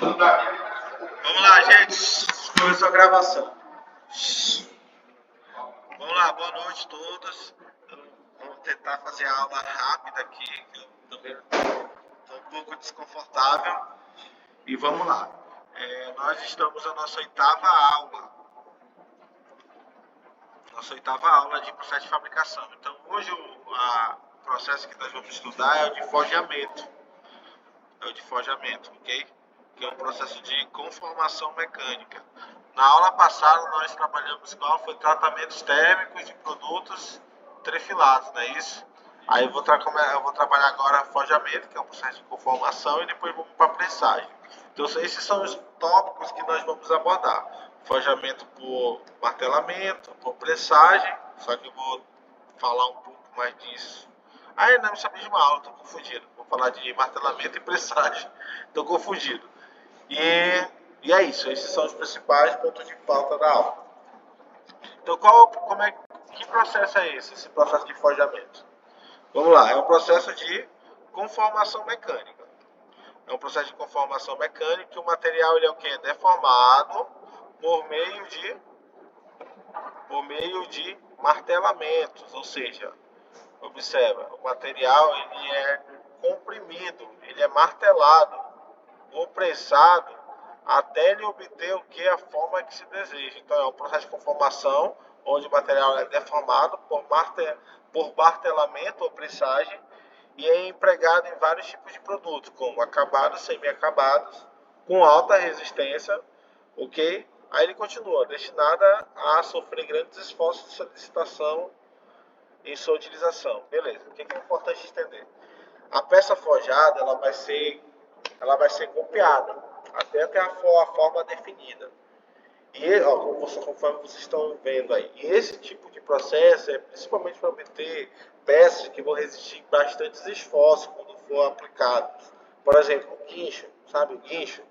Vamos lá, gente. Começou a gravação. Vamos lá, boa noite a todos. Vou tentar fazer a aula rápida aqui, que eu também estou um pouco desconfortável. E vamos lá. Nós estamos na nossa oitava aula. De processo de fabricação. Então, hoje o processo que nós vamos estudar é o de forjamento. Ok? Que é um processo de conformação mecânica. Na aula passada nós trabalhamos foi tratamentos térmicos de produtos trefilados, não é isso? Aí eu vou trabalhar agora forjamento, que é um processo de conformação, e depois vamos para a prensagem. Então esses são os tópicos que nós vamos abordar. Forjamento por martelamento, por prensagem, só que eu vou falar um pouco mais disso. Eu não sabia de uma aula, estou confundindo. Vou falar de martelamento e pressagem. Estou confundido. E é isso, esses são os principais pontos de pauta da aula. Então, que processo é esse processo de forjamento? Vamos lá, é um processo de conformação mecânica. É um processo de conformação mecânica que o material ele é o quê? Deformado por meio de martelamentos, ou seja, observa, o material ele é comprimido, ele é martelado ou prensado até ele obter o que? A forma que se deseja. Então é um processo de conformação onde o material é deformado por martelamento ou prensagem e é empregado em vários tipos de produtos, como acabados, semi-acabados, com alta resistência, ok? Aí ele continua, destinada a sofrer grandes esforços de solicitação em sua utilização. Beleza, o que é importante entender? A peça forjada ela vai ser golpeada até ter a forma definida. E conforme vocês estão vendo aí, e esse tipo de processo é principalmente para obter peças que vão resistir bastantes esforços quando for aplicados. Por exemplo, o guincho, sabe o guincho?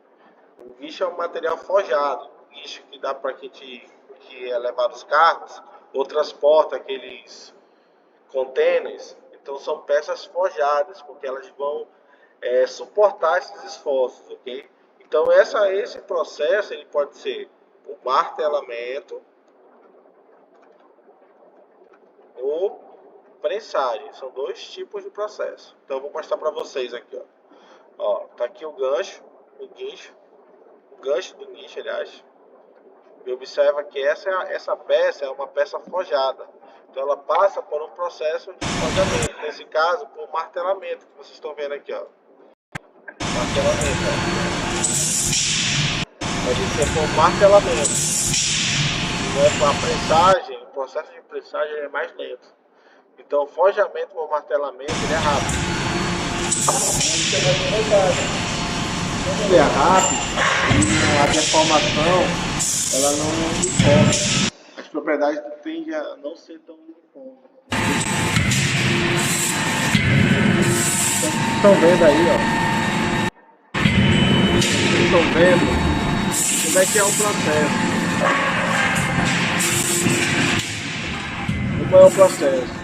O guincho é um material forjado, o guincho que dá para que é levar os carros ou transporta aqueles containers. Então são peças forjadas, porque elas vão suportar esses esforços, ok? Então esse processo ele pode ser o martelamento ou prensagem. São dois tipos de processo. Então eu vou mostrar para vocês aqui, ó. Tá aqui o gancho do guincho, aliás. E observa que essa peça é uma peça forjada. Então ela passa por um processo de forjamento. Nesse caso, por martelamento, que vocês estão vendo aqui, ó. Martelamento, ó. Pode ser por martelamento. Com a prensagem, o processo de prensagem é mais lento. Então o forjamento por martelamento ele é rápido. Quando ele é rápido, a deformação ela não é uniforme. As propriedades tendem a não ser tão uniformes. Então, vocês estão vendo aí, ó. Vocês estão vendo como é que é o processo. Como é o processo?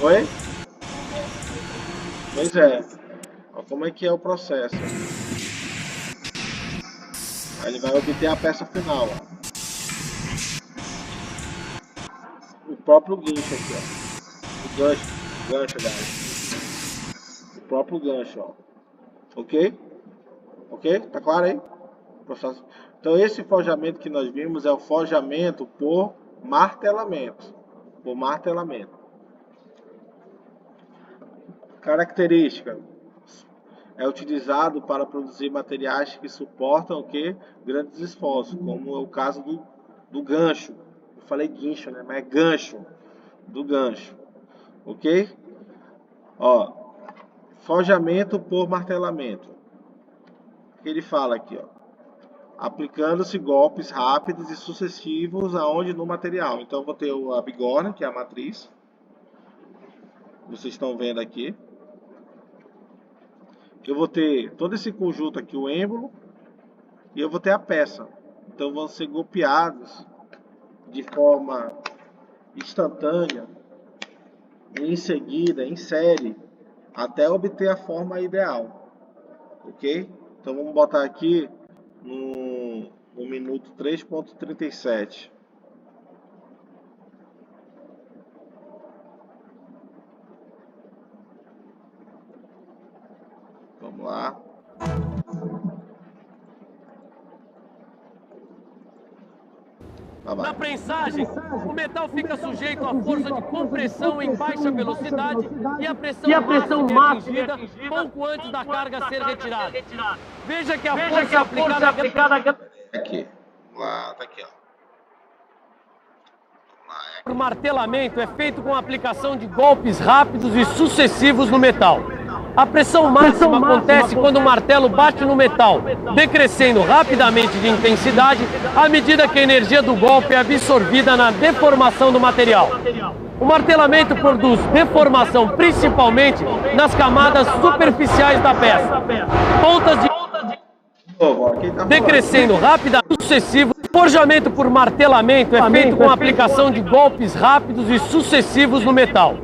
Oi? Pois é. Ó, como é que é o processo? Aí ele vai obter a peça final, ó. O próprio guincho aqui, ó. O gancho, guys. O próprio gancho, ó. Ok? Ok? Tá claro aí? Processo. Então esse forjamento que nós vimos é o forjamento por martelamento. Característica. É utilizado para produzir materiais que suportam o quê? Grandes esforços, como é o caso do gancho. Eu falei guincho, né? Mas é gancho. Do gancho. Ok? Ó, forjamento por martelamento. O que ele fala aqui, ó? Aplicando-se golpes rápidos e sucessivos aonde no material. Então eu vou ter a bigorna, que é a matriz. Vocês estão vendo aqui. Eu vou ter todo esse conjunto aqui, o êmbolo, e eu vou ter a peça. Então vão ser golpeados de forma instantânea e em seguida, em série, até obter a forma ideal. ok? Então vamos botar aqui no minuto 3:37. Vamos lá. Na prensagem, o metal fica sujeito à força de compressão em baixa velocidade e a pressão máxima é atingida pouco antes da carga ser retirada. Veja que a força aplicada Aqui. Lá, tá aqui, ó. por martelamento é feito com a aplicação de golpes rápidos e sucessivos no metal. A pressão máxima acontece quando o martelo bate no metal, decrescendo rapidamente de intensidade à medida que a energia do golpe é absorvida na deformação do material. O martelamento produz deformação principalmente nas camadas superficiais da peça. Pontas de decrescendo rapidamente sucessivo. O forjamento por martelamento é feito com a aplicação de golpes rápidos e sucessivos no metal.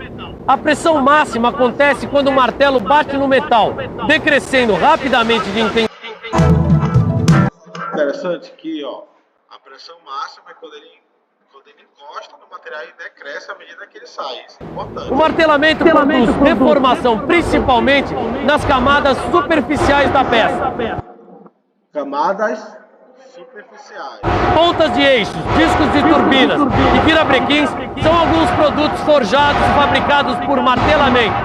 A pressão máxima acontece quando o martelo bate no metal, decrescendo rapidamente de intensidade. Interessante que, ó, a pressão máxima é quando ele encosta no material e decresce à medida que ele sai. Isso é importante. O martelamento produz deformação principalmente nas camadas superficiais da peça. Camadas superficiais. Pontas de eixos, discos de turbinas e virabrequins são alguns produtos forjados e fabricados por martelamento.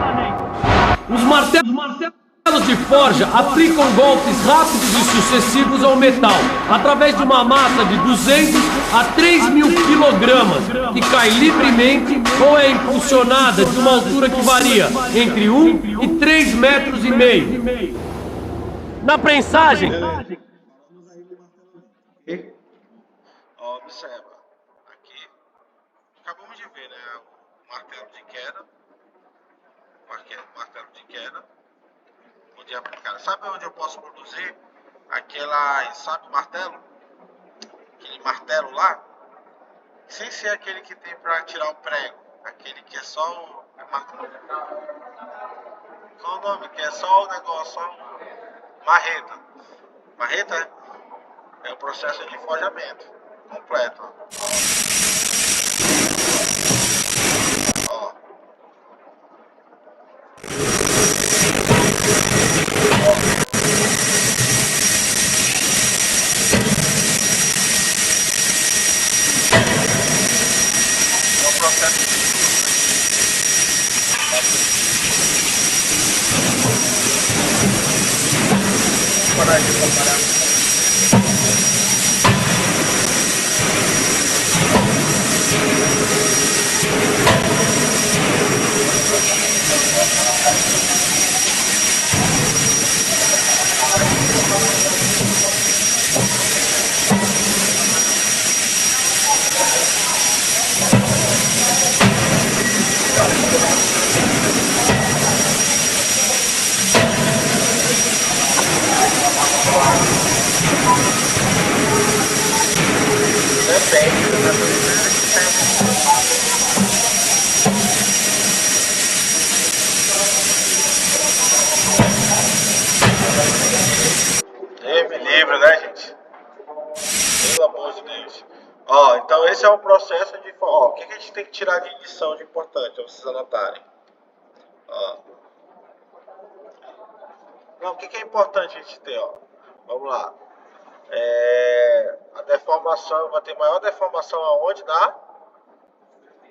Os martelos de forja aplicam golpes rápidos e sucessivos ao metal, através de uma massa de 200 a 3.000 quilogramas, que cai livremente ou é impulsionada de uma altura que varia entre 1 e 3 metros e meio. Na prensagem, Ó, observa, aqui, acabamos de ver, né, o martelo de queda, onde é aplicado. Sabe onde eu posso produzir sabe o martelo? Aquele martelo lá, sem ser aquele que tem para tirar o prego, aquele que é só o martelo. Qual o nome? Que é só o negócio, só marreta. Marreta é o processo de forjamento completo. Ó. É o processo de parar de comparar. Deus me livre, né, gente? Pelo amor de Deus. Ó, então esse é o processo de... Ó, o que a gente tem que tirar de lição de importante, pra vocês anotarem. Ó. Não, o que é importante a gente ter, ó? Vamos lá. A deformação, vai ter maior deformação aonde? Na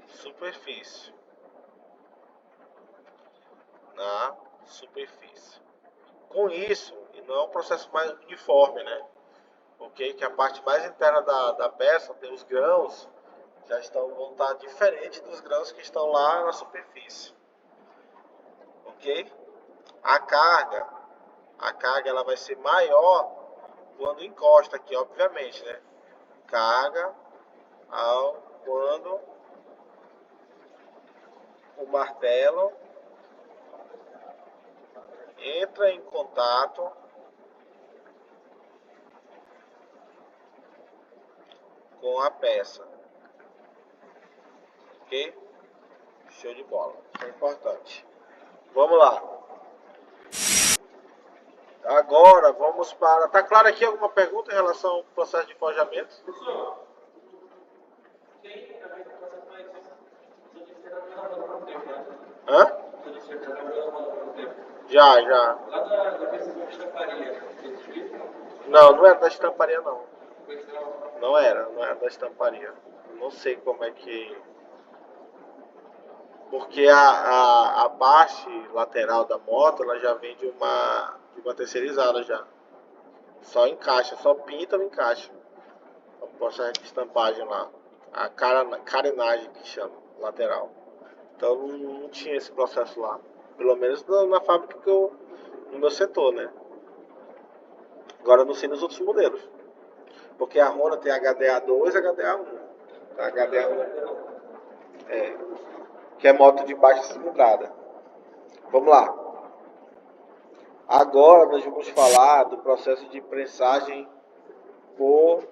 superfície. Na superfície. Com isso, e não é um processo mais uniforme, né? Ok? Que a parte mais interna da peça, tem os grãos, vão estar diferentes dos grãos que estão lá na superfície. Ok? A carga ela vai ser maior quando encosta aqui, obviamente, né? Carga quando o martelo entra em contato com a peça. Ok? Show de bola. Isso é importante. Vamos lá. Agora vamos para... Tá claro aqui alguma pergunta em relação ao processo de forjamento? Hã? Já. Não era da estamparia não. Não era da estamparia. Não sei como é que... Porque a base lateral da moto, ela já vem de uma terceirizada já. Só encaixa, só pinta ou encaixa. O processo de estampagem lá. A carenagem que chama, lateral. Então não tinha esse processo lá. Pelo menos na fábrica que eu... no meu setor, né? Agora eu não sei nos outros modelos. Porque a Honda tem HDA2 e HDA1. A HDA1 é, que é moto de baixa cilindrada. Vamos lá. Agora nós vamos falar do processo de prensagem por...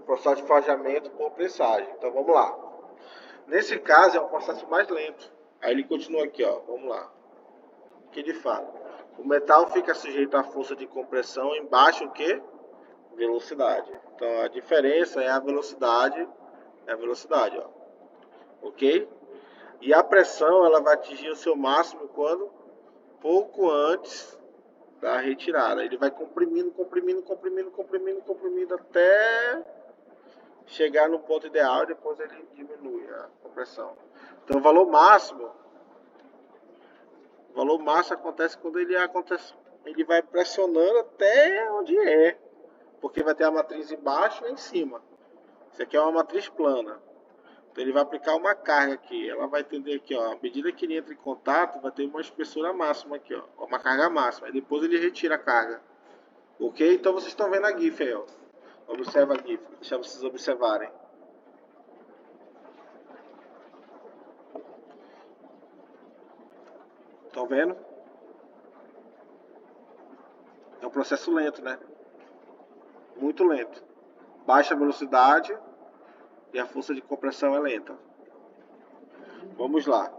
processo de forjamento por prensagem. Então vamos lá. Nesse caso é um processo mais lento. Aí ele continua aqui, ó. Vamos lá. Que ele fala: o metal fica sujeito à força de compressão em baixa o quê? Velocidade. Então a diferença é a velocidade, ó. OK? E a pressão ela vai atingir o seu máximo quando? Pouco antes da retirada. Ele vai comprimindo até chegar no ponto ideal e depois ele diminui a compressão. Então o valor máximo acontece quando ele vai pressionando até onde é, porque vai ter a matriz embaixo e em cima. Isso aqui é uma matriz plana. Então ele vai aplicar uma carga aqui. Ela vai entender aqui, ó, à medida que ele entra em contato, vai ter uma espessura máxima aqui, ó, uma carga máxima. E depois ele retira a carga. OK? Então vocês estão vendo a GIF aí, ó. Observa a GIF, deixa vocês observarem. Estão vendo? É um processo lento, né? Muito lento. Baixa velocidade e a força de compressão é lenta. Vamos lá.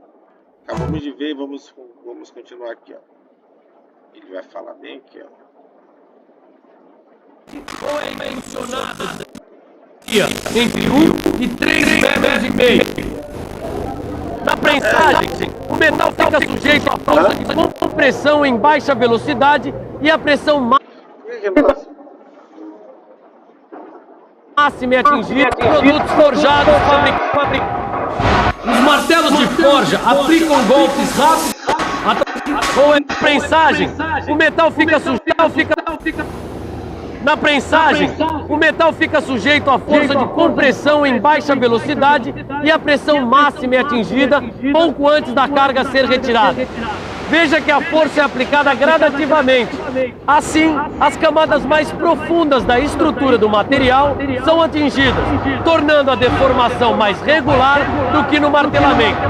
Acabamos de ver, vamos continuar aqui, ó. Ele vai falar bem aqui, ó. Foi mencionada entre 1 e 3 metros e meio. Na prensagem, o metal fica sujeito à força de compressão em baixa velocidade e a pressão máxima é atingida por produtos forjados fabricados. Os martelos de forja aplicam golpes rápidos. Com a prensagem, o metal fica sujeito. Na prensagem, o metal fica sujeito à força de compressão em baixa velocidade e a pressão máxima é atingida pouco antes da carga ser retirada. Veja que a força é aplicada gradativamente. Assim, as camadas mais profundas da estrutura do material são atingidas, tornando a deformação mais regular do que no martelamento.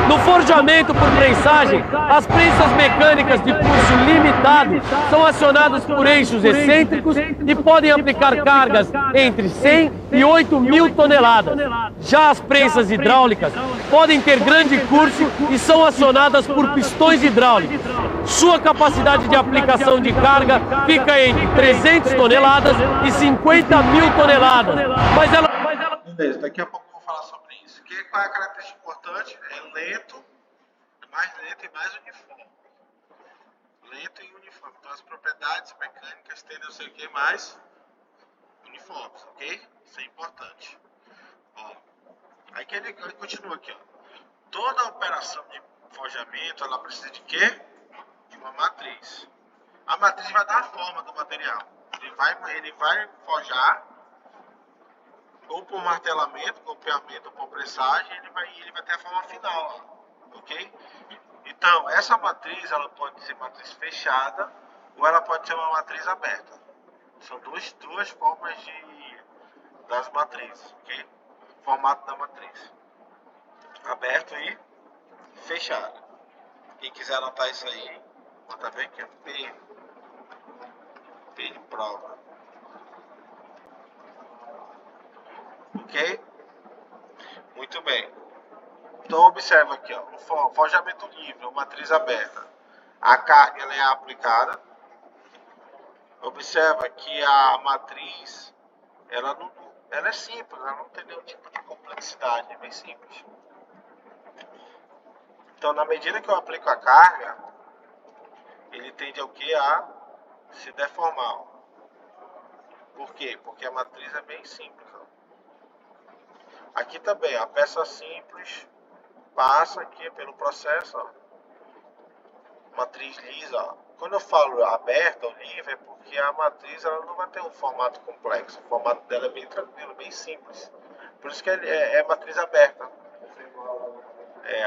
No forjamento por prensagem, as prensas mecânicas de pulso limitado são acionadas por eixos excêntricos e podem aplicar cargas entre 100 e 8.000 toneladas. Já as prensas hidráulicas podem ter grande curso e são acionadas por pistões hidráulicos. Sua capacidade de aplicação de carga fica entre 300 toneladas e 50.000 toneladas. Mas ela... Beleza, daqui a pouco eu vou falar sobre isso. Qual é a característica importante? É lento, mais lento e mais uniforme. Lento e uniforme. Então as propriedades mecânicas tendem a ser o que mais? Uniformes, ok? Isso é importante. Ó, aí que ele continua aqui, ó. Toda operação de forjamento, ela precisa de quê? De uma matriz. A matriz vai dar a forma do material. Ele vai forjar ou por martelamento, golpeamento ou por pressagem, ele vai ter a forma final, ok? Então, essa matriz, ela pode ser matriz fechada ou ela pode ser uma matriz aberta. São duas formas das matrizes, ok? Formato da matriz. Aberto e fechado. Quem quiser anotar isso aí, bota bem que é P de prova. Ok? Muito bem. Então observa aqui, ó, o forjamento livre, ou matriz aberta. a carga ela é aplicada. Observa que a matriz ela é simples, ela não tem nenhum tipo de complexidade, é bem simples. Então, na medida que eu aplico a carga, ele tende ao que? A se deformar. Por quê? Porque a matriz é bem simples. Aqui também, a peça simples passa aqui pelo processo, ó, matriz lisa. Ó. Quando eu falo aberta ou livre, é porque a matriz ela não vai ter um formato complexo. O formato dela é bem tranquilo, bem simples. Por isso que é matriz aberta.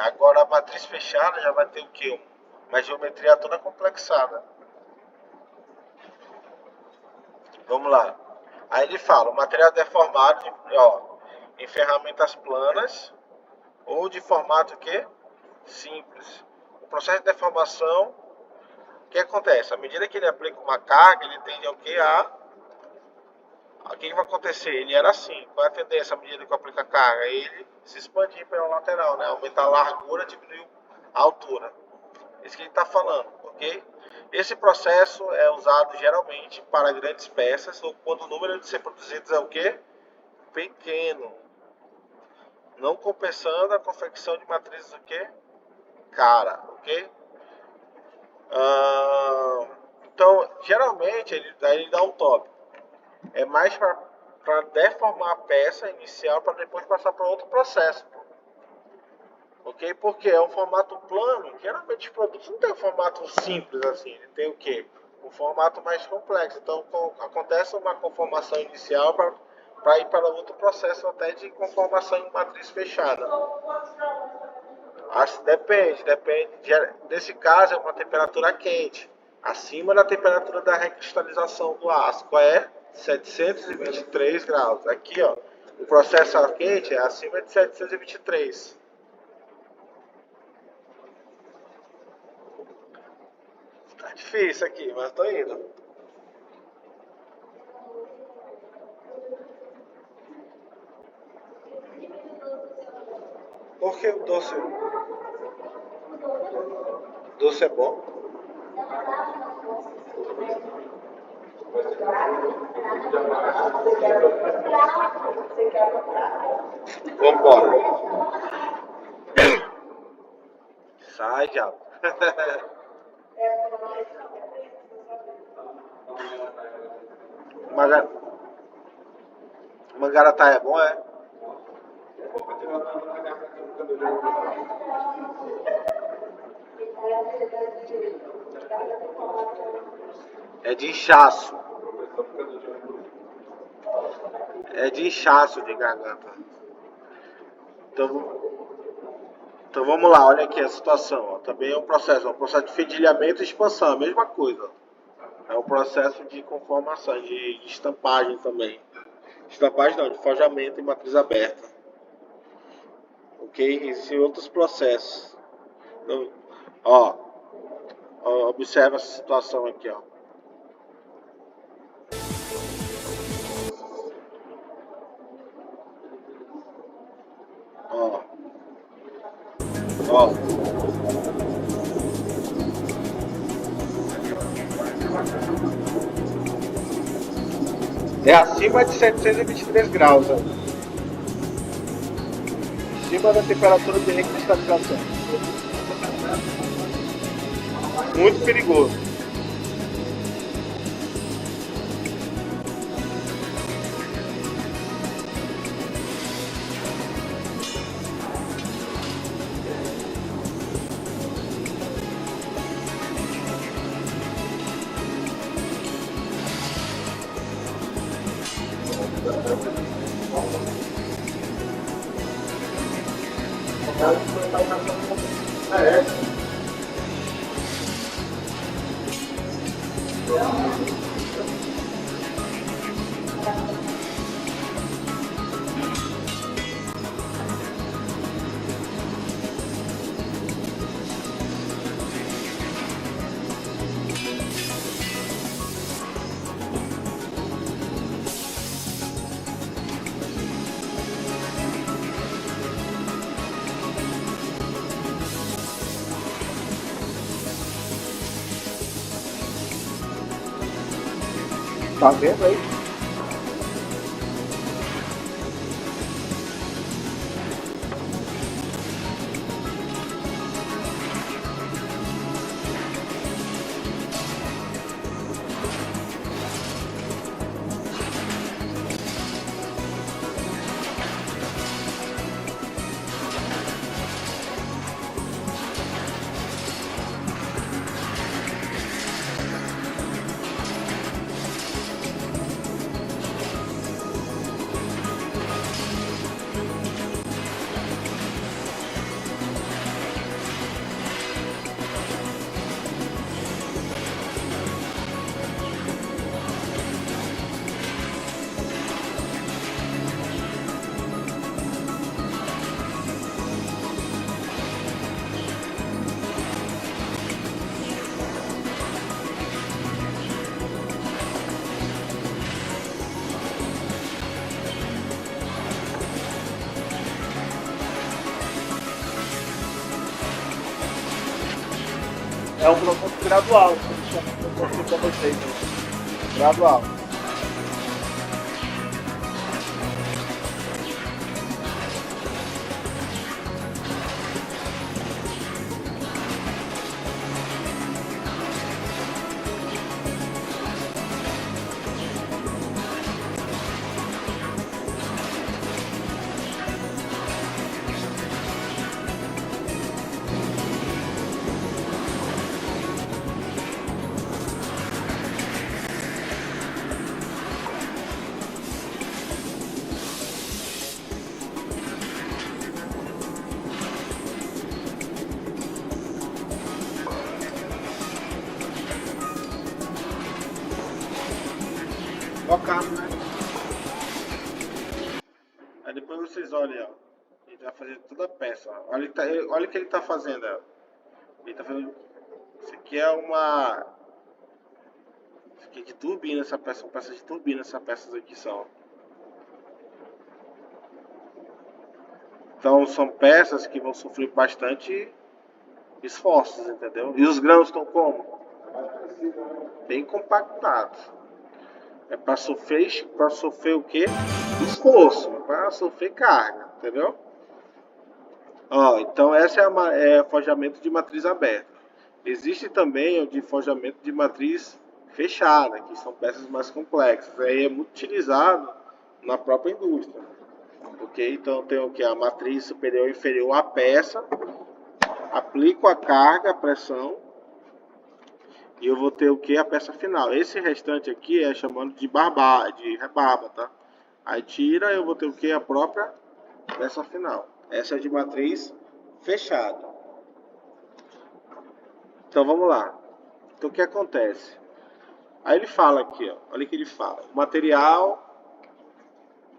Agora a matriz fechada já vai ter o quê? Uma geometria toda complexada. Vamos lá. Aí ele fala, o material deformado em ferramentas planas ou de formato que? Simples. O processo de deformação, o que acontece? À medida que ele aplica uma carga, ele tende ao que? O que vai acontecer? Ele era assim. Qual é a tendência à medida que eu aplico a carga? Ele se expandir pela lateral, né? Aumentar a largura, diminuir a altura. Isso que ele está falando, ok? Esse processo é usado geralmente para grandes peças ou quando o número de ser produzidos é o quê? Pequeno. Não compensando a confecção de matrizes o quê? Cara, ok? Então, geralmente, ele dá um tópico. É mais para deformar a peça inicial para depois passar para outro processo. Ok? Porque é um formato plano. Geralmente os produtos não tem um formato simples assim. Ele tem o quê? Um formato mais complexo. Então acontece uma conformação inicial para ir para outro processo até de conformação em matriz fechada. Depende. Nesse caso é uma temperatura quente. Acima da temperatura da recristalização do aço. Qual é? 723 graus. Aqui, ó, o processo quente é acima de 723. Tá difícil aqui, mas tô indo. Por que o doce? Doce é bom? Vambora. Sai, diabo. Mangaratá é bom, é? É de inchaço. É de inchaço de garganta. Então vamos lá, olha aqui a situação. Ó. Também é um processo de fedilhamento e expansão, a mesma coisa. É um processo de conformação, de estampagem também. Estampagem não, de forjamento em matriz aberta. Ok? Existem outros processos. Então, observa essa situação aqui, ó. É acima de 723 graus, ó. Acima da temperatura de recristalização. Muito perigoso. Tá vendo aí? É um processo gradual, como eu mostrei para vocês. Gradual. Focado, né? Aí depois vocês olhem, ó. Ele vai fazer toda a peça. Ó. Olha o que ele tá fazendo, ó. Ele tá fazendo. Isso aqui é uma. Isso aqui é de turbina, essa peça. São peças de turbina, essas peças aqui são. Então são peças que vão sofrer bastante esforços, entendeu? E os grãos estão como? Bem compactados. É para sofrer o quê? Esforço, para sofrer carga, entendeu? Ó, então essa é forjamento de matriz aberta. Existe também o de forjamento de matriz fechada, que são peças mais complexas. Aí é muito utilizado na própria indústria. Ok? Então tem o que? A matriz superior e inferior à peça, aplico a carga, a pressão, e eu vou ter o que? A peça final. Esse restante aqui é chamado de rebarba, tá? Aí tira, eu vou ter o que? A própria peça final. Essa é de matriz fechada. Então vamos lá. Então o que acontece? Aí ele fala aqui, ó, olha o que ele fala. O material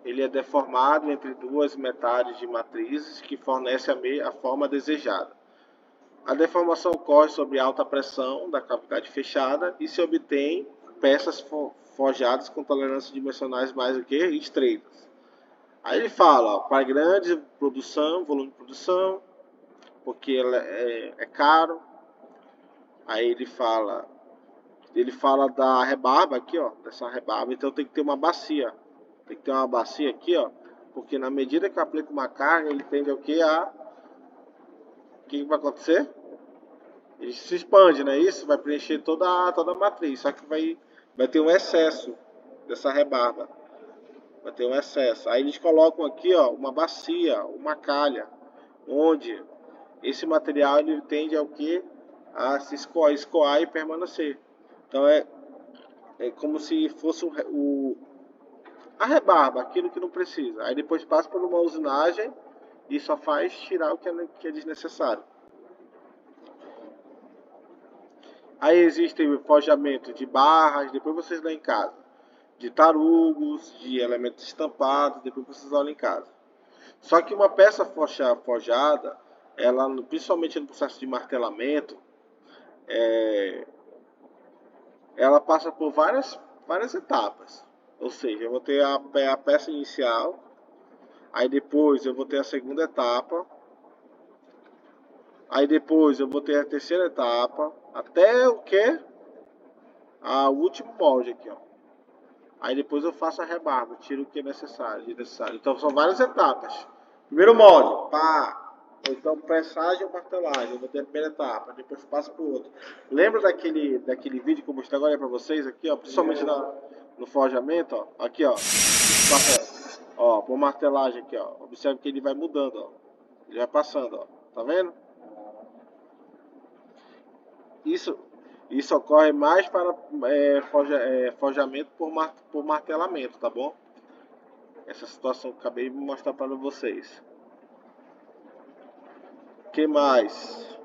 ele é deformado entre duas metades de matrizes que fornecem a forma desejada. A deformação ocorre sob alta pressão da cavidade fechada e se obtém peças forjadas com tolerâncias dimensionais mais do que estreitas. Aí ele fala, para grande produção, volume de produção, porque ela é caro. Aí ele fala da rebarba aqui, ó, dessa rebarba, então tem que ter uma bacia. Tem que ter uma bacia aqui, ó, porque na medida que eu aplico uma carga, ele tende ao que? O que vai acontecer? Ele se expande, não é isso? Vai preencher toda a matriz, só que vai ter um excesso dessa rebarba. Vai ter um excesso. Aí eles colocam aqui, ó, uma bacia, uma calha, onde esse material ele tende ao que? A se escoar e permanecer. Então é como se fosse a rebarba, aquilo que não precisa. Aí depois passa por uma usinagem e só faz tirar o que é desnecessário. Aí existe o forjamento de barras, depois vocês dão em casa. De tarugos, de elementos estampados, depois vocês olham em casa. Só que uma peça forjada, ela, principalmente no processo de martelamento, ela passa por várias etapas. Ou seja, eu vou ter a peça inicial, aí depois eu vou ter a segunda etapa, aí depois eu vou ter a terceira etapa, até o que? O último molde aqui, ó. Aí depois eu faço a rebarba, tiro o que é necessário, desnecessário. Então são várias etapas. Primeiro molde, pá. Ou então pressagem ou martelagem. Eu vou ter a primeira etapa, depois passo para o outro. Lembra daquele vídeo que eu mostrei agora para vocês aqui, ó, principalmente no forjamento, ó. Aqui, ó. Ó, por martelagem aqui, ó. Observe que ele vai mudando, ó. Ele vai passando, ó. Tá vendo? Isso ocorre mais para forjamento por martelamento, tá bom? Essa situação que eu acabei de mostrar para vocês. O que mais?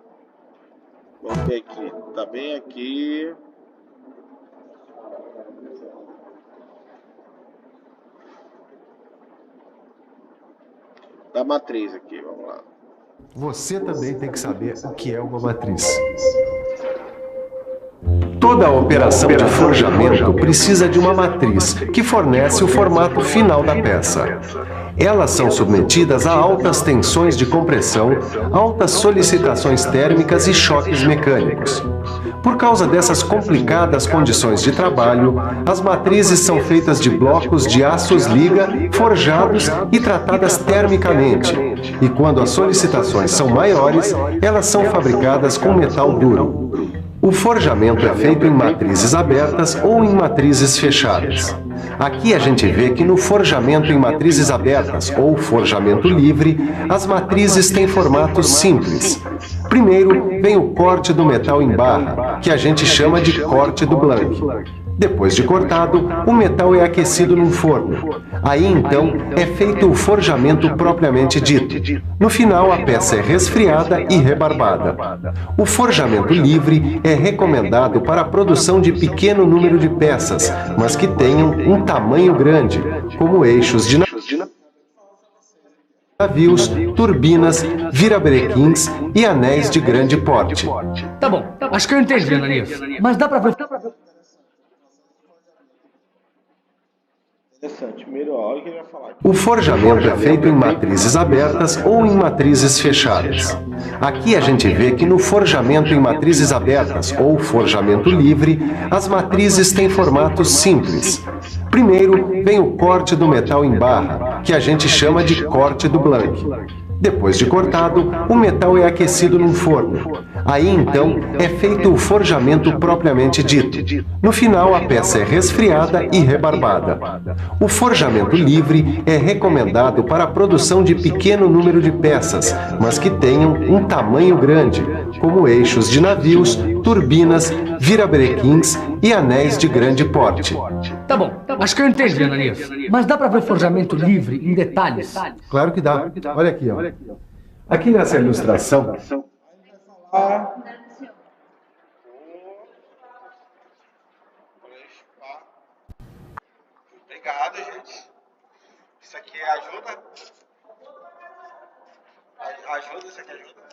Vamos ver aqui. Tá bem aqui. Da matriz aqui, vamos lá. Você também tem que saber o que é uma matriz. Toda a operação de forjamento precisa de uma matriz, que fornece o formato final da peça. Elas são submetidas a altas tensões de compressão, altas solicitações térmicas e choques mecânicos. Por causa dessas complicadas condições de trabalho, as matrizes são feitas de blocos de aços liga, forjados e tratadas termicamente. E quando as solicitações são maiores, elas são fabricadas com metal duro. O forjamento é feito em matrizes abertas ou em matrizes fechadas. Aqui a gente vê que no forjamento em matrizes abertas ou forjamento livre, as matrizes têm formatos simples. Primeiro vem o corte do metal em barra, que a gente chama de corte do Blank. Depois de cortado, o metal é aquecido num forno. Aí então é feito o forjamento propriamente dito. No final a peça é resfriada e rebarbada. O forjamento livre é recomendado para a produção de pequeno número de peças, mas que tenham um tamanho grande, como eixos de navios, turbinas, virabrequins e anéis de grande porte. Tá bom, acho que eu entendi, Ananias. Mas dá pra ver... Interessante. Primeiro, olha o que ele vai falar aqui. O forjamento é feito em matrizes abertas ou em matrizes fechadas. Aqui a gente vê que no forjamento em matrizes abertas ou forjamento livre, as matrizes têm formatos simples. Primeiro vem o corte do metal em barra, que a gente chama de corte do Blank. Depois de cortado, o metal é aquecido num forno. Aí então é feito o forjamento propriamente dito. No final a peça é resfriada e rebarbada. O forjamento livre é recomendado para a produção de pequeno número de peças, mas que tenham um tamanho grande, como eixos de navios, turbinas, virabrequins e anéis de grande porte. Tá bom, acho que eu entendi, Ananias. Mas dá pra ver forjamento livre em detalhes? Claro que dá. Olha aqui, ó. Aqui nessa ilustração, Obrigado, gente. Isso aqui ajuda? Ajuda? Isso aqui ajuda?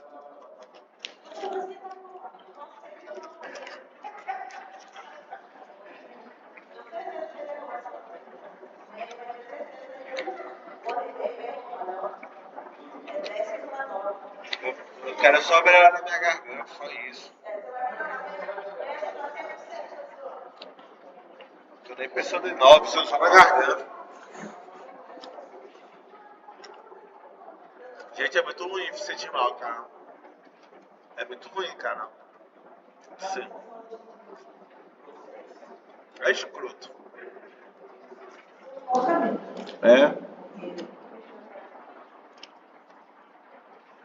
Eu quero só melhorar na minha garganta, só isso. Tô nem pensando em nove, pensando só na garganta. Gente, é muito ruim se sentir mal, cara. É muito ruim, cara. Sim. É escroto. É.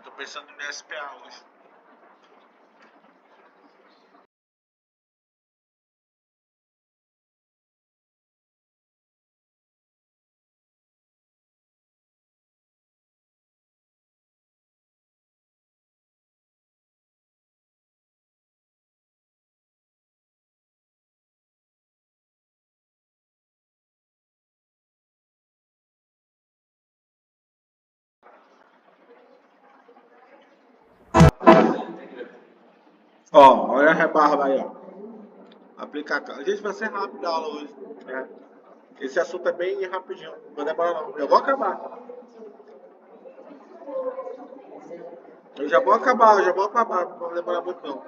Tô pensando em SPA hoje. Ó, olha a rebarba aí, ó. Aplicar. Gente, vai ser rápido a aula hoje. É. Esse assunto é bem rapidinho. Não vai demorar não. Eu vou acabar. Eu já vou acabar. Não vai demorar muito não.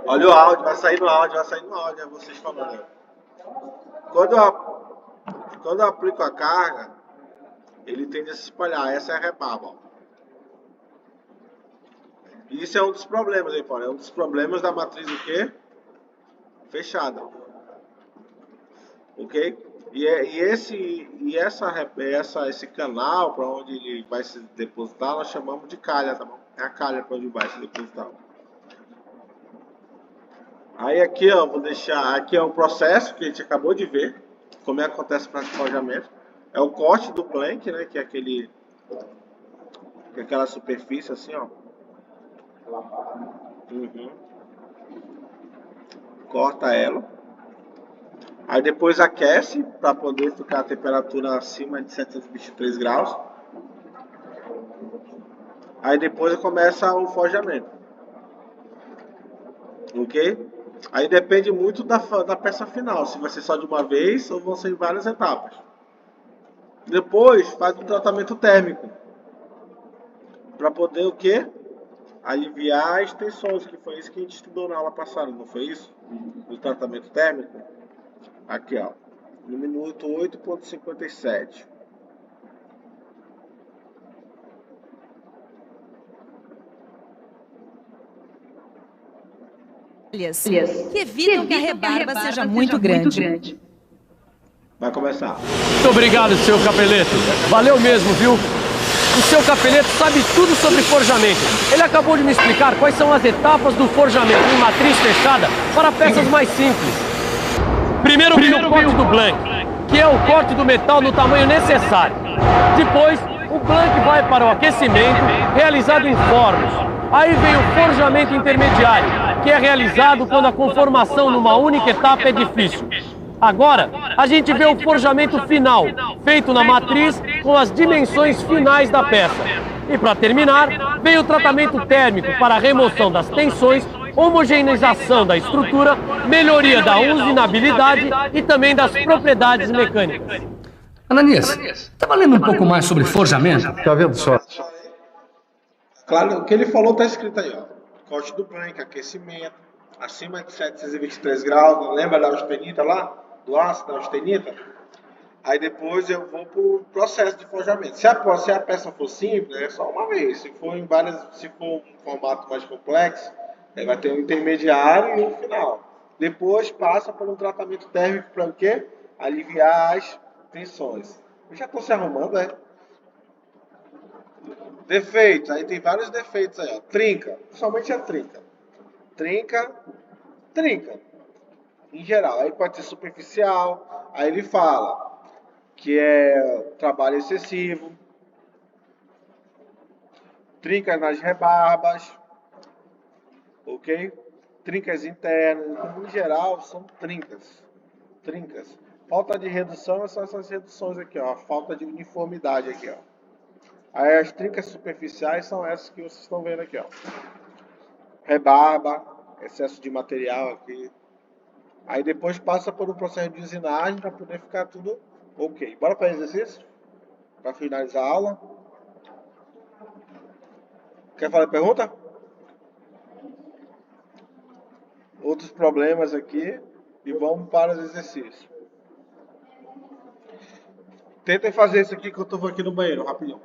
Ó. Olha o áudio, vai sair no áudio, é vocês falando. Quando eu aplico a carga, ele tende a se espalhar. Essa é a rebarba. Ó. E isso é um dos problemas, hein, Paulo? É um dos problemas da matriz o quê? Fechada. Ok? Esse canal para onde ele vai se depositar, nós chamamos de calha, tá bom? É a calha para onde vai se depositar. Aí aqui, ó, vou deixar, aqui é o processo que a gente acabou de ver, como é que acontece para o forjamento. É o corte do plank, né, que é aquela superfície assim, ó. Uhum. Corta ela. Aí depois aquece para poder ficar a temperatura acima de 723 graus. Aí depois começa o forjamento. Ok? Aí depende muito da peça final, se vai ser só de uma vez ou vão ser em várias etapas. Depois faz um tratamento térmico. Para poder o quê? Aliviar as tensões, que foi isso que a gente estudou na aula passada, não foi isso? O tratamento térmico. Aqui, ó. No minuto 8,57. Que evitam que a rebarba seja muito grande. Vai começar. Muito obrigado, seu Capeleto. Valeu mesmo, viu? O seu Capeleto sabe tudo sobre forjamento. Ele acabou de me explicar quais são as etapas do forjamento em matriz fechada para peças mais simples. Primeiro vem o corte do blank, que é o corte do metal no tamanho necessário. Depois, o blank vai para o aquecimento, realizado em fornos. Aí vem o forjamento intermediário, que é realizado quando a conformação numa única etapa é difícil. Agora, a gente vê o forjamento final, feito na matriz com as dimensões finais da peça. E para terminar, vem o tratamento térmico para a remoção das tensões, homogeneização da estrutura, melhoria da usinabilidade e também das propriedades mecânicas. Ananias, estava lendo um pouco mais sobre forjamento? Tá vendo só? Claro, o que ele falou está escrito aí, ó. Corte do plank, aquecimento, acima de 723 graus, lembra da austenita lá? Do aço, da austenita? Aí depois eu vou pro processo de forjamento. Se a peça for simples, é só uma vez. Se for um formato mais complexo, aí vai ter um intermediário e um final. Depois passa por um tratamento térmico para o quê? Aliviar as tensões. Eu já estou se arrumando, né? Defeitos, aí tem vários defeitos aí, ó. Trinca, somente a trinca. Trinca. Em geral, aí pode ser superficial. Aí ele fala que é trabalho excessivo. Trinca nas rebarbas. Ok? Trincas internas. Então, em geral, são trincas. Falta de redução são essas reduções aqui, ó. Falta de uniformidade aqui, ó. Aí as trincas superficiais são essas que vocês estão vendo aqui, ó. Rebarba, excesso de material aqui. Aí depois passa por um processo de usinagem para poder ficar tudo ok. Bora para o exercício? Para finalizar a aula. Quer fazer pergunta? Outros problemas aqui. E vamos para os exercícios. Tentem fazer isso aqui que eu estou aqui no banheiro, rapidinho.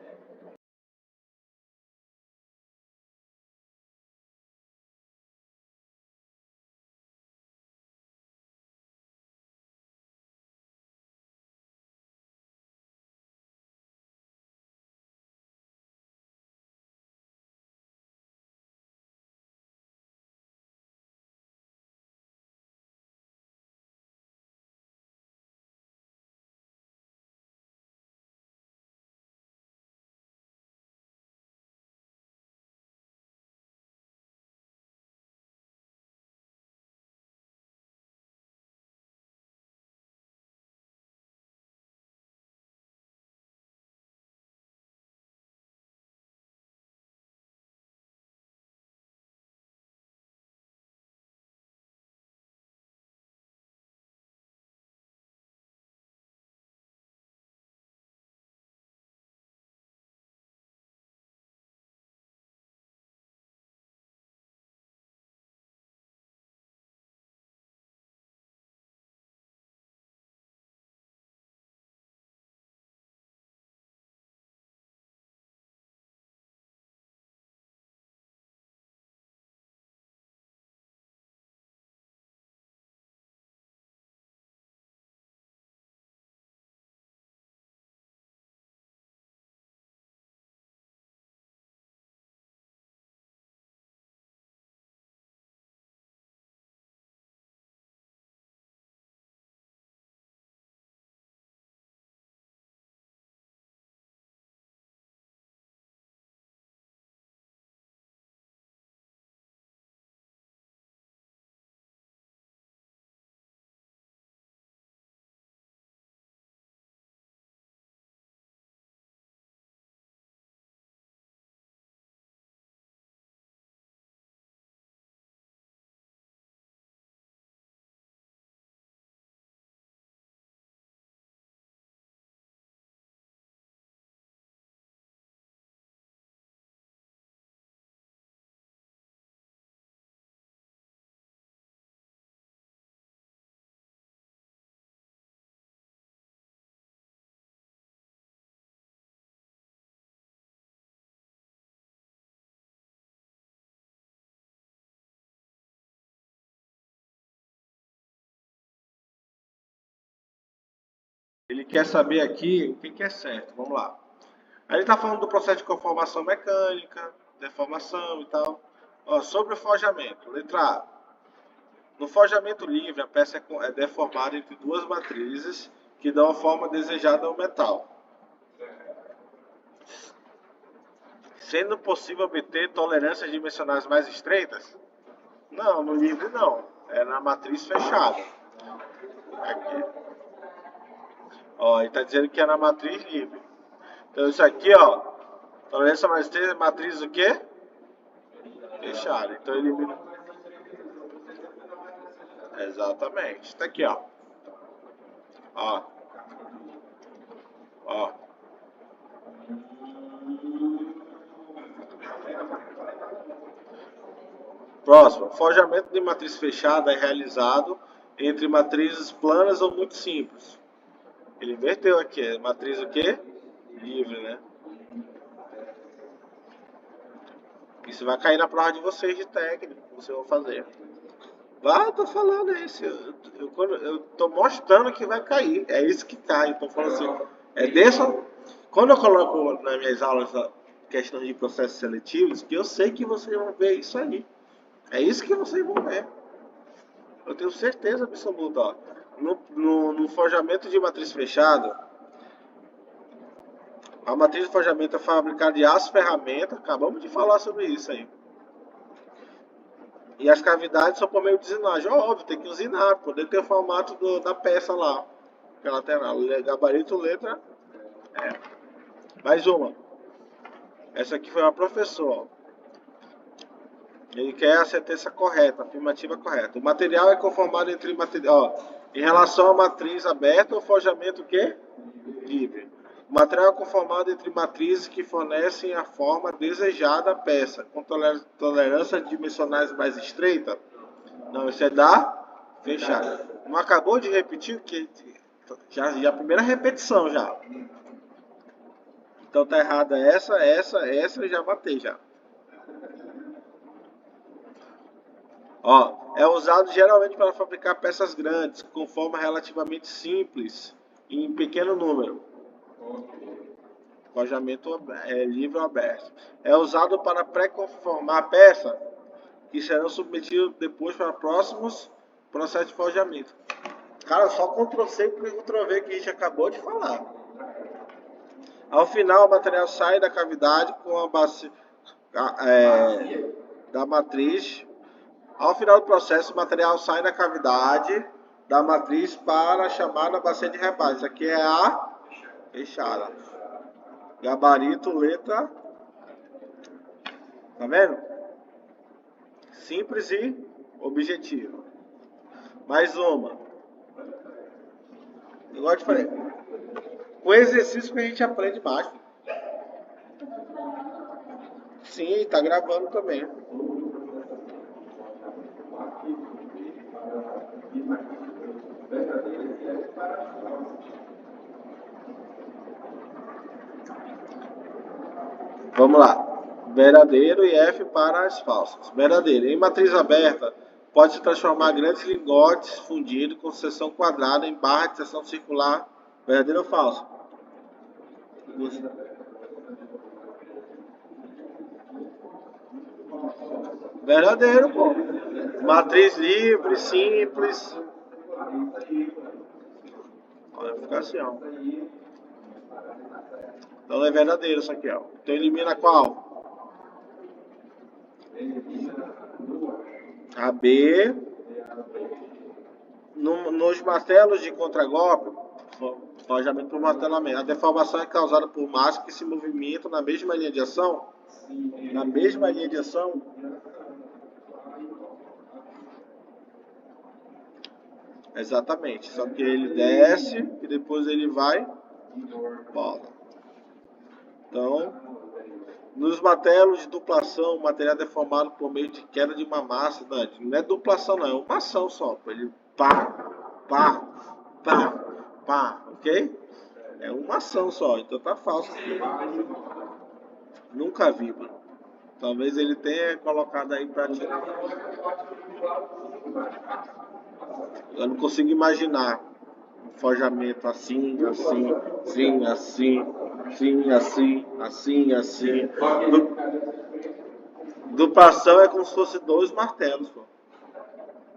Ele quer saber aqui o que é certo. Vamos lá. Aí ele está falando do processo de conformação mecânica, deformação e tal. Ó, sobre o forjamento. Letra A. No forjamento livre, a peça é deformada entre duas matrizes que dão a forma desejada ao metal, sendo possível obter tolerâncias dimensionais mais estreitas? Não, no livre não. É na matriz fechada. Aqui. Ó, ele está dizendo que é na matriz livre. Então isso aqui, ó, tolerância mais estreita, matriz o quê? Fechada. Então elimina. Exatamente. Está aqui, ó. Ó. Ó. Próximo. Forjamento de matriz fechada é realizado entre matrizes planas ou muito simples. Ele inverteu aqui. Matriz o quê? Livre, né? Isso vai cair na prova de vocês de técnico. Que vocês vão fazer. Ah, eu tô falando isso. Eu tô mostrando que vai cair. É isso que cai. Eu tô falando assim. É dessa. Quando eu coloco nas minhas aulas questões de processos seletivos, que eu sei que vocês vão ver isso aí. É isso que vocês vão ver. Eu tenho certeza absoluta. Ó. No forjamento de matriz fechada, a matriz de forjamento é fabricada de aço ferramenta. Acabamos de falar sobre isso aí. E as cavidades são por meio de usinagem. Óbvio, tem que usinar, poder ter o formato da peça lá. Que ela tem lá, gabarito, letra. Mais uma. Essa aqui foi uma professora. Ele quer a sentença correta, a afirmativa correta. O material é conformado entre material. Em relação à matriz aberta, o forjamento o quê? Livre. O material é conformado entre matrizes que fornecem a forma desejada à peça, com tolerâncias dimensionais mais estreitas. Não, isso é da fechada. Não acabou de repetir o que? Já a primeira repetição já. Então tá errada essa eu já matei já. Ó, é usado geralmente para fabricar peças grandes, com forma relativamente simples e em pequeno número. Forjamento livre ou aberto. É usado para pré-conformar a peça, que serão submetidas depois para próximos processos de forjamento. Cara, só Ctrl+C e Ctrl+V que a gente acabou de falar. Ao final, o material sai da cavidade com a base da matriz. Ao final do processo, o material sai da cavidade da matriz para a chamada bacia de reparo. Isso aqui é a fechada. Gabarito, letra. Tá vendo? Simples e objetivo. Mais uma. Igual eu te falei. O exercício que a gente aprende mais. Sim, tá gravando também. Vamos lá. Verdadeiro e F para as falsas. Verdadeiro. Em matriz aberta, pode se transformar grandes lingotes fundidos com seção quadrada em barra de seção circular. Verdadeiro ou falso? Verdadeiro, pô. Matriz livre, simples. Olha, fica assim, ó. Então é verdadeiro isso aqui, ó. Então elimina qual? A B. Nos martelos de contragolpe, forjamento por martelamento. A deformação é causada por massa que se movimentam na mesma linha de ação. Na mesma linha de ação. Exatamente. Só que ele desce e depois ele vai volta. Então, nos martelos de duplação, o material é formado por meio de queda de uma massa. Não é duplação, não. É uma ação só. Ele pá, pá, pá, pá. Ok? É uma ação só. Então tá falso aqui. Nunca vi, mano. Talvez ele tenha colocado aí pra tirar. Eu não consigo imaginar. forjamento assim, assim, assim, assim, assim, assim, assim. Duplação é como se fosse 2 martelos, pô.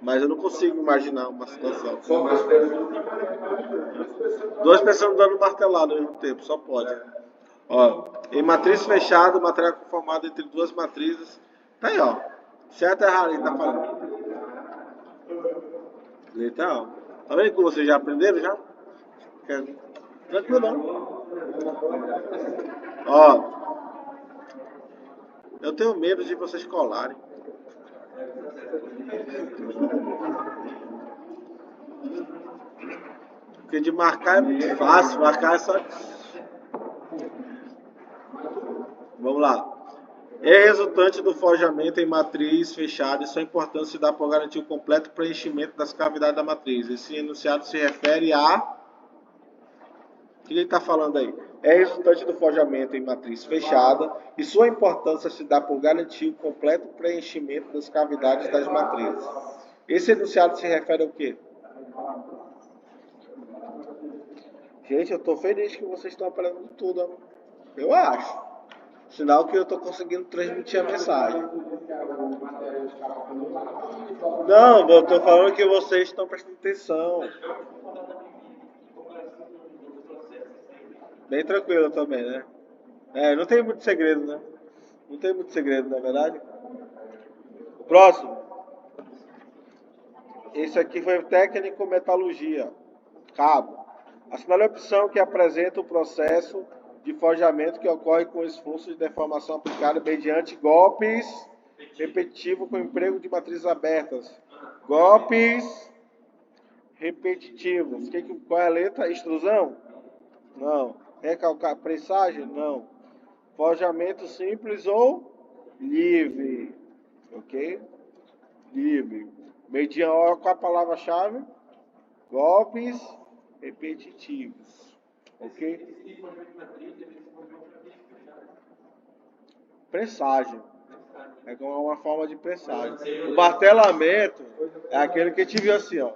Mas eu não consigo imaginar uma situação. 2 pessoas dando martelado ao mesmo tempo, só pode. Ó, em matriz fechada, o material é formado entre 2 matrizes. Tá aí, ó. Certo ou errado? Ele tá falando. Então, tá vendo que vocês já aprenderam já? Tranquilo, não. Ó, eu tenho medo de vocês colarem. Porque de marcar é muito fácil, marcar é só. Vamos lá. É resultante do forjamento em matriz fechada e sua importância se dá para garantir o completo preenchimento das cavidades da matriz. Esse enunciado se refere a. O que ele está falando aí? É resultante do forjamento em matriz fechada e sua importância se dá por garantir o completo preenchimento das cavidades das matrizes. Esse enunciado se refere ao quê? Gente, eu estou feliz que vocês estão aprendendo tudo. Eu acho. Sinal que eu estou conseguindo transmitir a mensagem. Não, eu estou falando que vocês estão prestando atenção. Bem tranquilo também, né? Não tem muito segredo, né? Não tem muito segredo, na verdade. Próximo. Esse aqui foi técnico metalurgia. Cabo. Assinale a opção que apresenta o processo de forjamento que ocorre com esforço de deformação aplicado mediante golpes repetitivos com emprego de matrizes abertas. Golpes repetitivos. Qual é a letra? Extrusão? Não. Recalcar? Pressagem? Não. Forjamento simples ou livre? Ok? Livre. Mediante, qual a palavra-chave? Golpes repetitivos. Ok? Pressagem. É uma forma de pressagem. O martelamento é aquele que a gente viu assim, ó.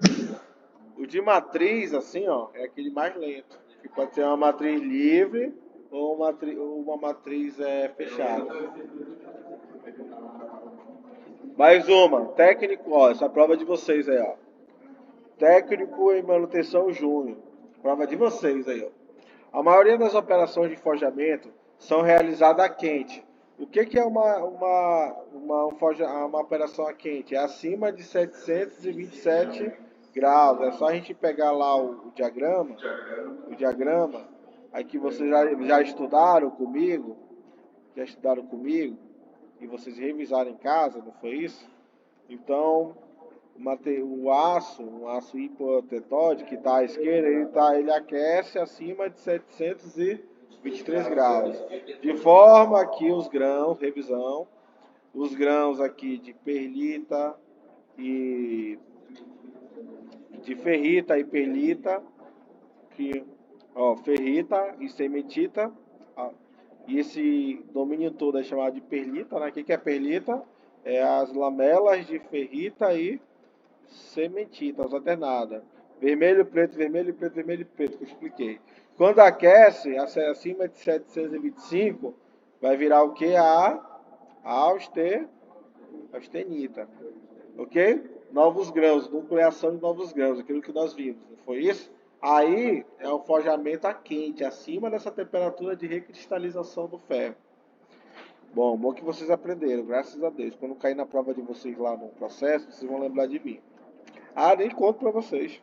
O de matriz, assim, ó, é aquele mais lento. Que pode ser uma matriz livre ou uma matriz fechada. Mais uma. Técnico, ó, essa prova de vocês aí, ó. Técnico em manutenção júnior. Prova de vocês aí, ó. A maioria das operações de forjamento são realizadas a quente. O que é uma operação a quente? É acima de 727 graus. É só a gente pegar lá o diagrama. Aqui vocês já estudaram comigo. E vocês revisaram em casa, não foi isso? Então, um aço hipotetóide que está à esquerda, ele aquece acima de 723 graus. De forma que os grãos, revisão, os grãos aqui de perlita e de ferrita e perlita, ferrita e cementita, e esse domínio todo é chamado de perlita, né? O que é perlita? É as lamelas de ferrita e cementita, alternada. Vermelho, preto, vermelho, preto, vermelho, preto, que eu expliquei. Quando aquece, acima de 725, vai virar o que? A austenita. Ok? Novos grãos, nucleação de novos grãos, aquilo que nós vimos, não foi isso? Aí é o forjamento a quente, acima dessa temperatura de recristalização do ferro. Bom que vocês aprenderam, graças a Deus. Quando cair na prova de vocês lá no processo, vocês vão lembrar de mim. Nem conto para vocês.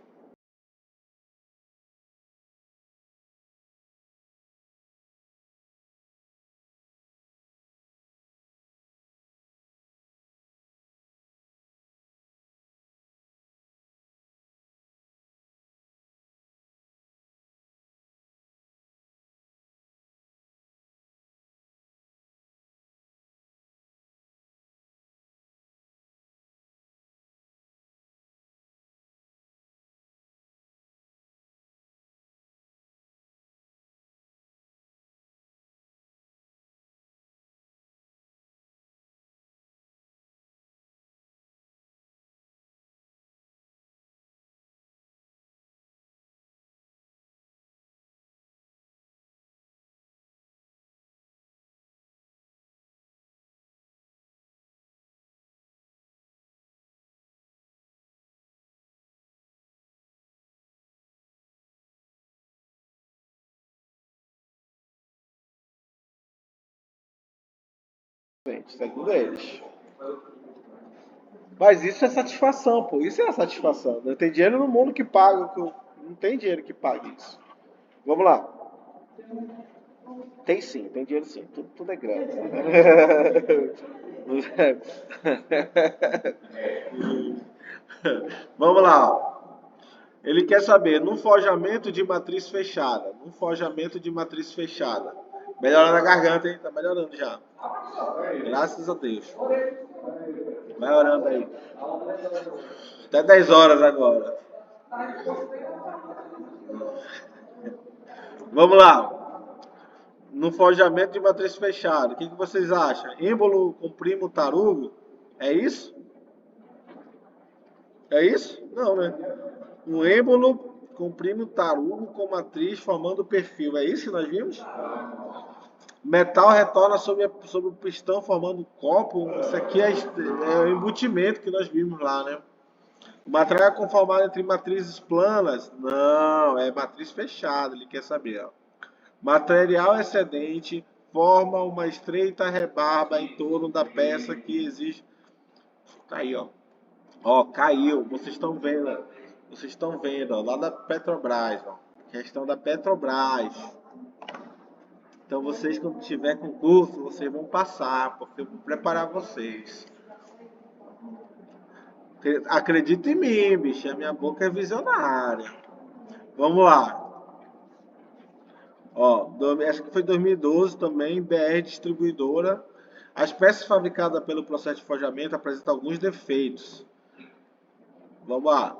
gente, segundo eles. Mas isso é satisfação, pô. Isso é a satisfação. Não tem dinheiro no mundo que paga. Não tem dinheiro que pague isso. Vamos lá. Tem sim, tem dinheiro sim. Tudo é grana. Vamos lá. Ele quer saber, num forjamento de matriz fechada. Melhorando a garganta, hein? Tá melhorando já. Graças a Deus. Melhorando aí. Até 10 horas agora. Vamos lá. No forjamento de matriz fechada, o que vocês acham? Êmbolo com primo tarugo? É isso? É isso? Não, né? Um êmbolo com primo tarugo com matriz formando perfil. É isso que nós vimos? Metal retorna sobre o pistão formando copo. Isso aqui é o embutimento que nós vimos lá, né? O material é conformado entre matrizes planas? Não, é matriz fechada, ele quer saber. Ó. Material excedente forma uma estreita rebarba em torno da peça que existe. Caiu, ó. Ó, caiu. Vocês estão vendo, ó, lá da Petrobras, ó. Questão da Petrobras. Então vocês, quando tiver concurso, vocês vão passar, porque eu vou preparar vocês. Acredita em mim, bicho. A minha boca é visionária. Vamos lá. Ó, acho que foi 2012 também, BR Distribuidora. As peças fabricadas pelo processo de forjamento apresentam alguns defeitos. Vamos lá.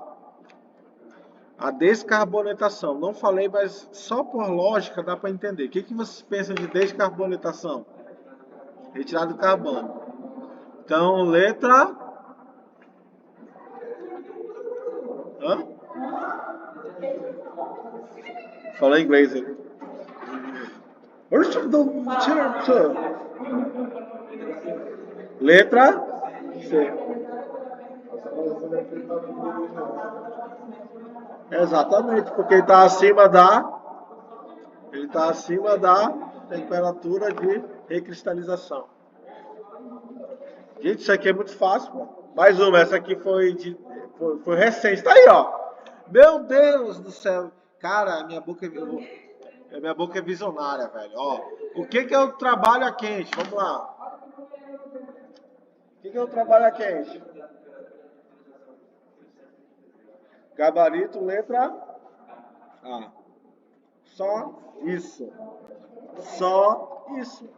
A descarbonatação. Não falei, mas só por lógica dá para entender. O que vocês pensam de descarbonatação? Retirada do carbono. Então, letra... Hã? Fala em inglês aí. Letra C. Exatamente, porque ele está acima da temperatura de recristalização. Gente, isso aqui é muito fácil, pô. Mais uma, essa aqui foi recente. Tá aí, ó. Meu Deus do céu. Cara, minha boca é visionária, velho. Ó, o que é o trabalho a quente? Vamos lá. O que é o trabalho a quente? Gabarito, letra A. Só isso. Só isso.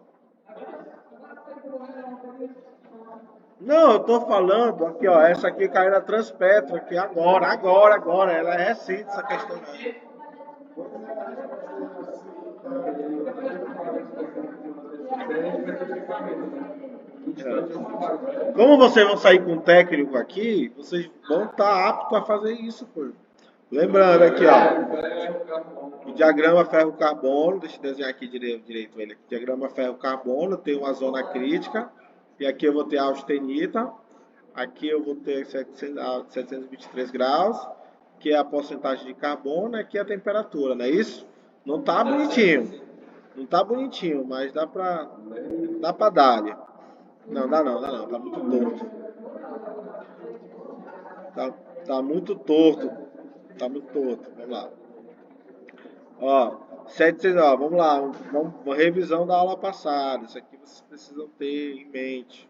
Não, eu tô falando aqui, ó. Essa aqui caiu na Transpetro aqui agora. Ela é recente essa questão aí. Como vocês vão sair com um técnico aqui, vocês vão estar aptos a fazer isso, pô. Lembrando aqui, ó, o diagrama ferro-carbono, deixa eu desenhar aqui direito ele. Diagrama ferro-carbono, tem uma zona crítica, e aqui eu vou ter a austenita, aqui eu vou ter 723 graus, que é a porcentagem de carbono, aqui é a temperatura, não é isso? Não tá bonitinho. Não tá bonitinho, mas dá pra dar. Não, dá não, tá muito torto. Tá muito torto. Tá muito torto, vamos lá. Ó, 700, ó, vamos lá, uma revisão da aula passada. Isso aqui vocês precisam ter em mente.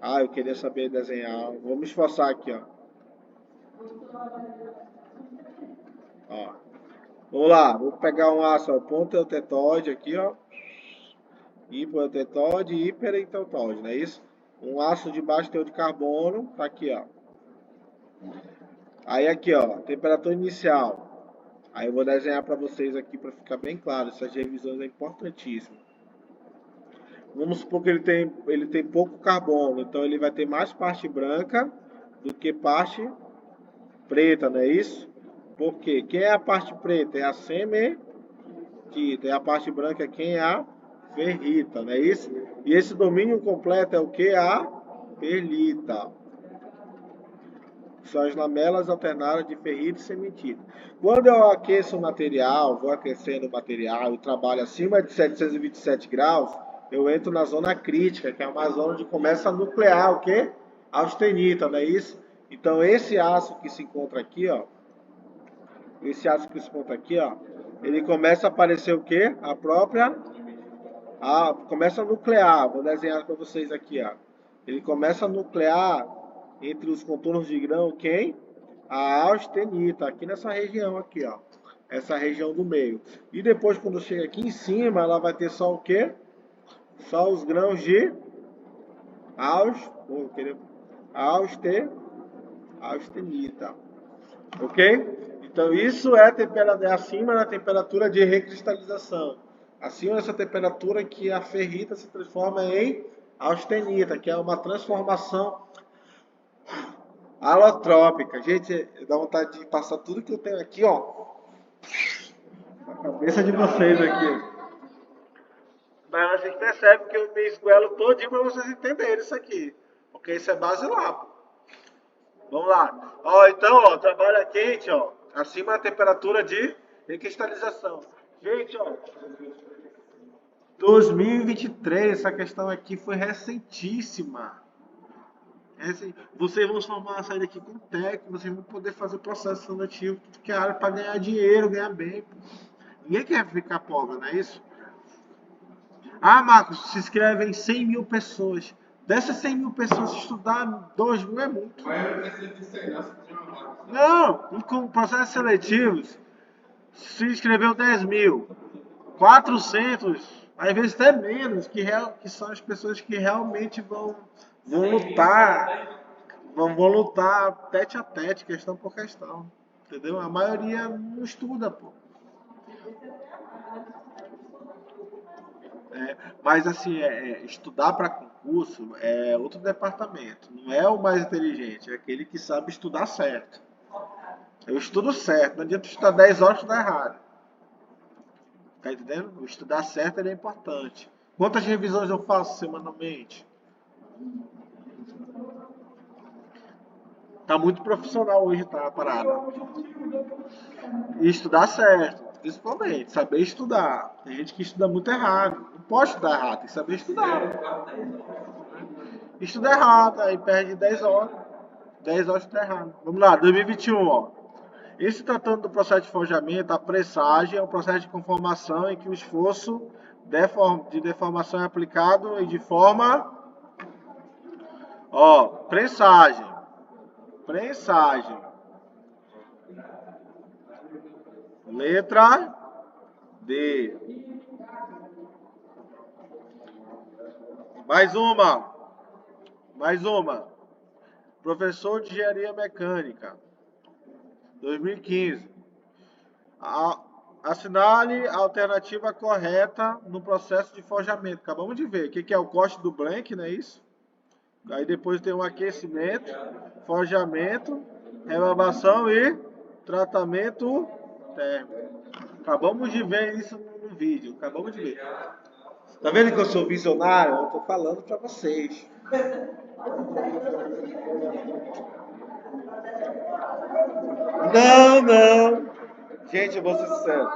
Ah, eu queria saber desenhar. Vou me esforçar aqui, ó. Ó. Vamos lá, vou pegar um aço, ó, ponto eutetóide aqui, ó. Hipoeutetóide e hipereutetóide, não é isso? Um aço de baixo teor de carbono, tá aqui, ó. Aí aqui, ó, temperatura inicial. Aí eu vou desenhar para vocês aqui para ficar bem claro. Essas revisões é importantíssimo. Vamos supor que ele tem pouco carbono, então ele vai ter mais parte branca do que parte preta, não é isso? Por quê? Quem é a parte preta? É a cementita. E a parte branca quem é a ferrita, não é isso? E esse domínio completo é o que? A perlita. São as lamelas alternadas de ferrita e cementita. Quando eu aqueço o material, vou aquecendo o material e trabalho acima de 727 graus, eu entro na zona crítica, que é uma zona onde começa a nuclear o quê? Austenita, não é isso? Então esse aço que se encontra aqui, ó, ele começa a aparecer o quê? Começa a nuclear, vou desenhar para vocês aqui, ó. Ele começa a nuclear entre os contornos de grão, quem? A austenita, aqui nessa região aqui, ó. Essa região do meio. E depois, quando chega aqui em cima, ela vai ter só o quê? Só os grãos de austenita. Ok? Então isso é acima da temperatura de recristalização. Acima dessa temperatura que a ferrita se transforma em austenita, que é uma transformação alotrópica. Gente, dá vontade de passar tudo que eu tenho aqui, ó, na cabeça de vocês aqui. Mas vocês percebem que eu me esguelo todinho para vocês entenderem isso aqui. Porque isso é basilar. Vamos lá. Ó, então, ó, trabalha quente, ó, acima da temperatura de recristalização. Gente, ó, 2023, essa questão aqui foi recentíssima. Vocês vão formar a sair daqui com técnico, vocês vão poder fazer processo seletivo, tudo que é área para ganhar dinheiro, ganhar bem. Pô. Ninguém quer ficar pobre, não é isso? Ah, Marcos, se inscrevem 100 mil pessoas. Dessas 100 mil pessoas, se estudar 2 mil é muito. Não, com processos seletivos, se inscreveu 10 mil. 400, às vezes até menos, que são as pessoas que realmente vão lutar tete a tete, questão por questão. Entendeu? A maioria não estuda, pô. Mas assim, estudar para concurso é outro departamento. Não é o mais inteligente, é aquele que sabe estudar certo. Eu estudo certo, não adianta estudar 10 horas e estudar errado. Tá entendendo? O estudar certo é importante. Quantas revisões eu faço semanalmente? Tá muito profissional hoje, tá a parada. E estudar certo, principalmente. Saber estudar. Tem gente que estuda muito errado. Não pode estudar errado, tem que saber estudar. Estuda errado, aí perde 10 horas. 10 horas está errado. Vamos lá, 2021, ó. Em se tratando do processo de forjamento, a pressagem é um processo de conformação em que o esforço de deformação é aplicado e de forma... Ó, pressagem. Letra D. Mais uma. Professor de Engenharia Mecânica. 2015. Assinale a alternativa correta no processo de forjamento. Acabamos de ver o que é o corte do blank, não é isso? Aí depois tem o aquecimento, forjamento, rebabação e tratamento térmico. Acabamos de ver isso no vídeo. Acabamos de ver. Tá vendo que eu sou visionário? Eu tô falando para vocês. Não. Gente, eu vou ser sincero.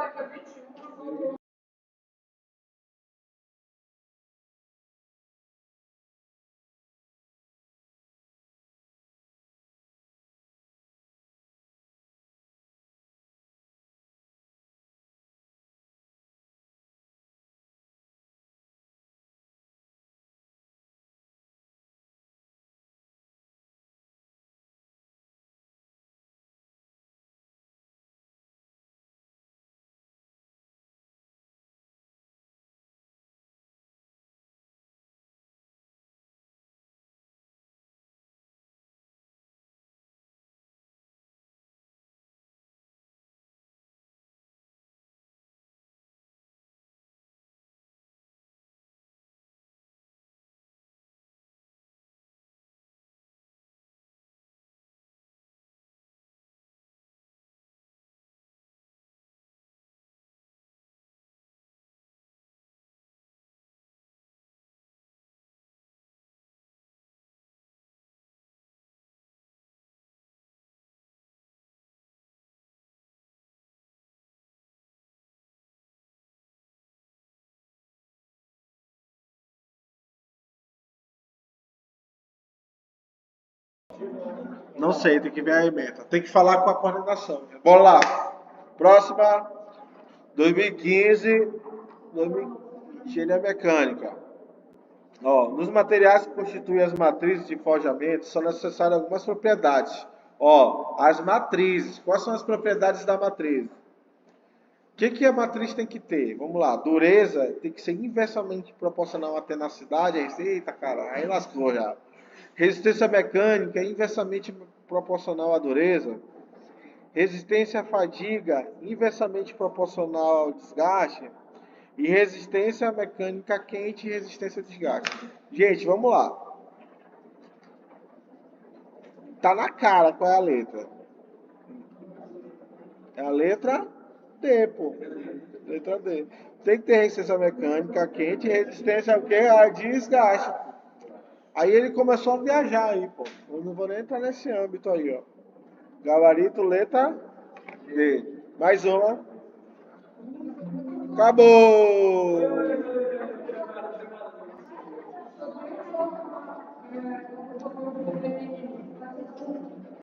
Não sei, tem que ver a ementa. Tem que falar com a coordenação. Bora lá. Próxima, 2015, engenharia mecânica. Ó, nos materiais que constituem as matrizes de forjamento são necessárias algumas propriedades. Ó, as matrizes. Quais são as propriedades da matriz? O que a matriz tem que ter? Vamos lá. Dureza tem que ser inversamente proporcional à tenacidade. Eita, cara, aí lascou já. Resistência mecânica inversamente proporcional à dureza. Resistência à fadiga inversamente proporcional ao desgaste. E resistência mecânica quente e resistência a desgaste. Gente, vamos lá. Tá na cara qual é a letra. É a letra D, pô. Letra D. Tem que ter resistência mecânica quente e resistência ao quê? A desgaste. Aí ele começou a viajar aí, pô. Eu não vou nem entrar nesse âmbito aí, ó. Gabarito, letra D. Mais uma. Acabou!